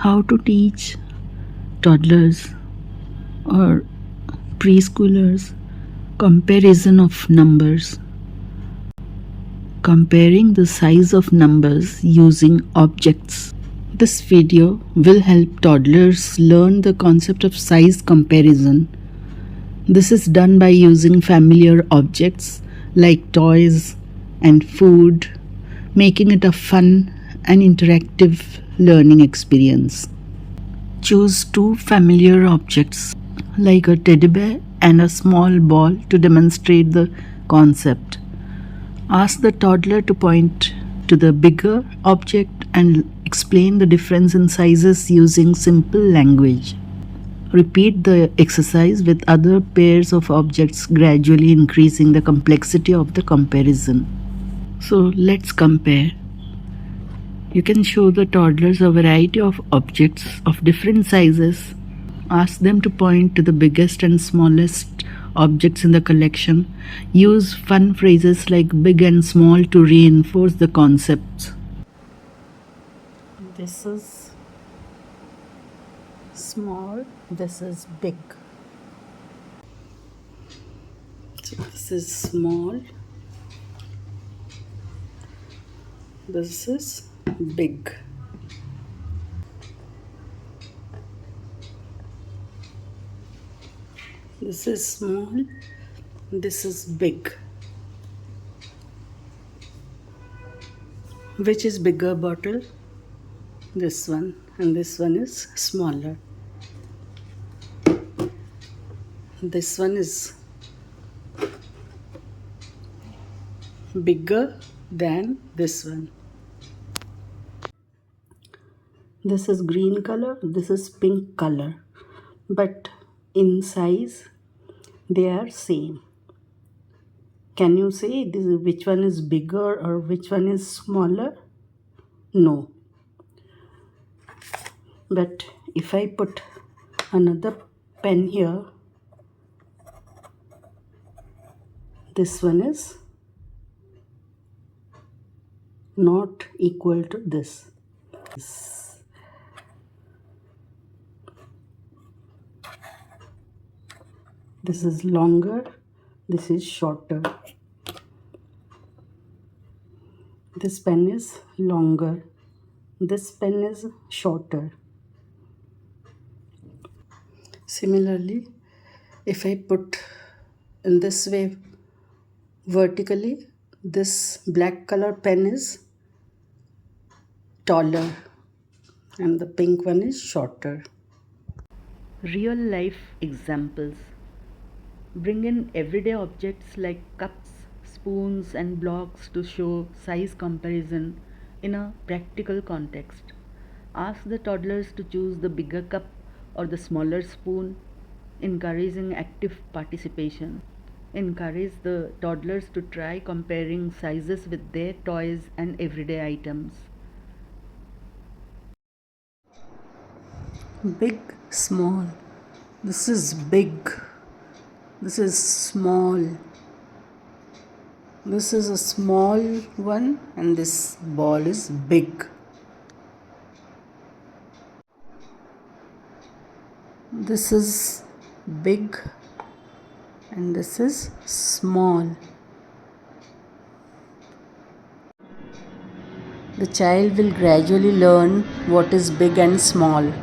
how to teach toddlers or preschoolers comparison of numbers. Comparing the size of numbers using objects. This video will help toddlers learn the concept of size comparison. This is done by using familiar objects like toys and food, making it a fun and interactive learning experience. Choose two familiar objects like a teddy bear and a small ball to demonstrate the concept. Ask the toddler to point to the bigger object and explain the difference in sizes using simple language. Repeat the exercise with other pairs of objects, gradually increasing the complexity of the comparison. So let's compare. You can show the toddlers a variety of objects of different sizes. Ask them to point to the biggest and smallest objects in the collection. Use fun phrases like big and small to reinforce the concepts. This is small, this is big. So this is small, this is big. This is small, this is big. Which is bigger bottle? This one, and this one is smaller. This one is bigger than this one. This is green color, this is pink color, but in size they are same. Can you say which one is bigger or which one is smaller? No. But if I put another pen here, this one is not equal to this. This is longer, this is shorter. This pen is longer, this pen is shorter. Similarly, if I put in this way vertically, this black color pen is taller and the pink one is shorter. Real life examples. Bring in everyday objects like cups, spoons and blocks to show size comparison in a practical context. Ask the toddlers to choose the bigger cup or the smaller spoon, encouraging active participation. Encourage the toddlers to try comparing sizes with their toys and everyday items. Big, small. This is big. This is small. This is a small one and this ball is big. This is big and this is small. The child will gradually learn what is big and small.